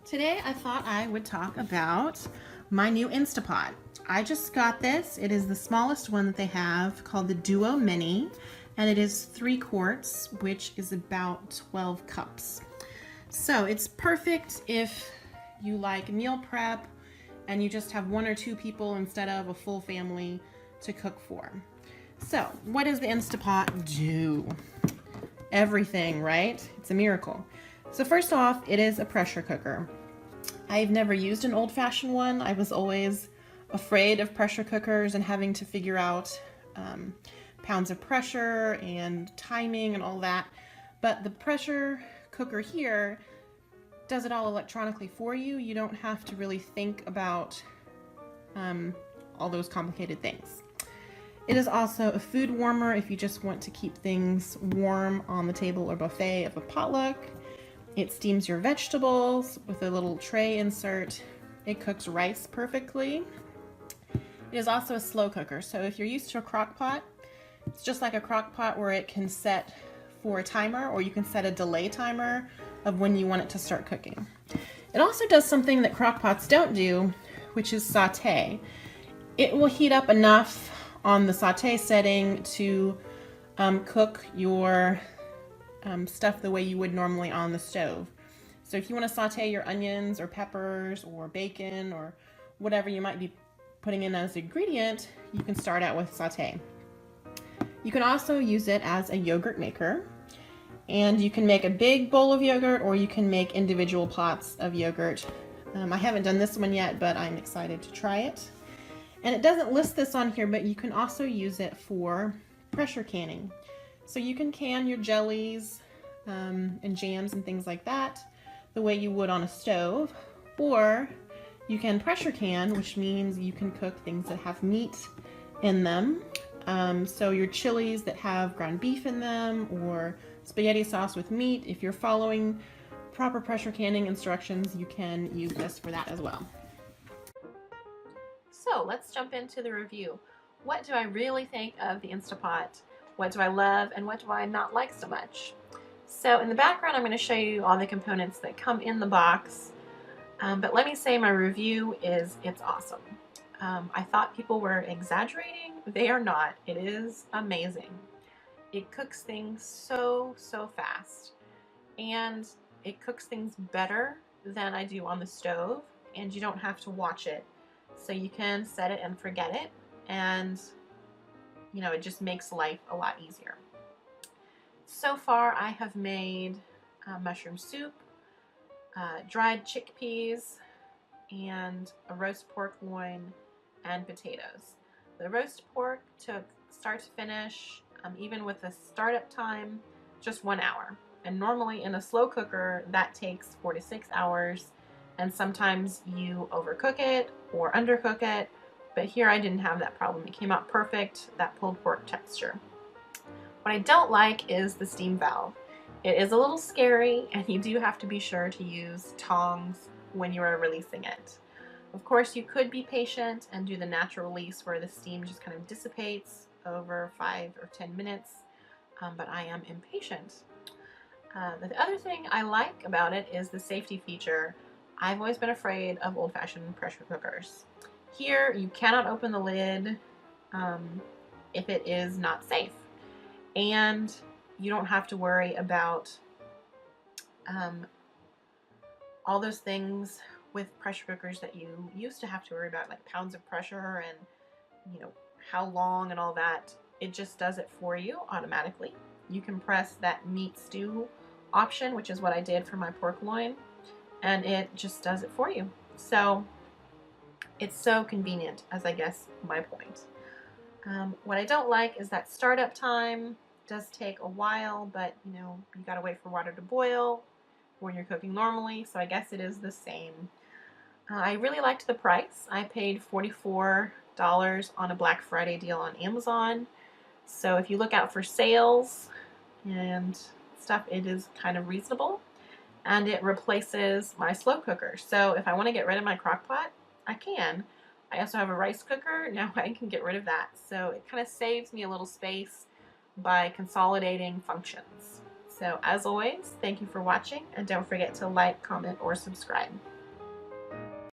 Today I thought I would talk about my new Instapot. I just got this. It is the smallest one that they have, called the Duo Mini, and it is 3 quarts, which is about 12 cups. So it's perfect if you like meal prep and you just have 1 or 2 people instead of a full family to cook for. So what does the Instapot do? Everything, right? It's a miracle. So first off, it is a pressure cooker. I've never used an old-fashioned one. I was always afraid of pressure cookers and having to figure out pounds of pressure and timing and all that. But the pressure cooker here does it all electronically for you. You don't have to really think about all those complicated things. It is also a food warmer if you just want to keep things warm on the table or buffet of a potluck. It steams your vegetables with a little tray insert. It cooks rice perfectly. It is also a slow cooker, so if you're used to a crock pot, it's just like a crock pot where it can set for a timer, or you can set a delay timer of when you want it to start cooking. It also does something that crock pots don't do, which is saute. It will heat up enough on the saute setting to cook your stuff the way you would normally on the stove. So if you want to saute your onions or peppers or bacon or whatever you might be putting in as an ingredient, you can start out with saute. You can also use it as a yogurt maker, and you can make a big bowl of yogurt or you can make individual pots of yogurt. I haven't done this one yet, but I'm excited to try it. And it doesn't list this on here, but you can also use it for pressure canning. So you can can your jellies and jams and things like that the way you would on a stove, or you can pressure can, which means you can cook things that have meat in them. So your chilies that have ground beef in them, or spaghetti sauce with meat. If you're following proper pressure canning instructions, you can use this for that as well. So let's jump into the review. What do I really think of the Instapot? What do I love and what do I not like so much? So in the background, I'm going to show you all the components that come in the box. But let me say my review is it's awesome. I thought people were exaggerating. They are not. It is amazing. It cooks things so fast, and it cooks things better than I do on the stove, and you don't have to watch it. So you can set it and forget it, and you know, it just makes life a lot easier. So far I have made mushroom soup, dried chickpeas, and a roast pork loin and potatoes. The roast pork took start to finish, even with the startup time, just 1 hour. And normally in a slow cooker that takes 4 to 6 hours, and sometimes you overcook it or undercook it. But here I didn't have that problem. It came out perfect, that pulled pork texture. What I don't like is the steam valve. It is a little scary, and you do have to be sure to use tongs when you are releasing it. Of course, you could be patient and do the natural release where the steam just kind of dissipates over 5 or 10 minutes, but I am impatient. The other thing I like about it is the safety feature. I've always been afraid of old-fashioned pressure cookers. Here, you cannot open the lid if it is not safe. And you don't have to worry about all those things with pressure cookers that you used to have to worry about, like pounds of pressure and, you know, how long and all that. It just does it for you automatically. You can press that meat stew option, which is what I did for my pork loin, and it just does it for you. So it's so convenient, as I guess my point. What I don't like is that startup time does take a while, but you know, you gotta wait for water to boil when you're cooking normally, so I guess it is the same. I really liked the price. I paid $44 on a Black Friday deal on Amazon. So if you look out for sales and stuff, it is kind of reasonable. And it replaces my slow cooker. So if I want to get rid of my crock pot, I can. I also have a rice cooker. Now I can get rid of that. So it kind of saves me a little space by consolidating functions. So as always, thank you for watching, and don't forget to like, comment, or subscribe.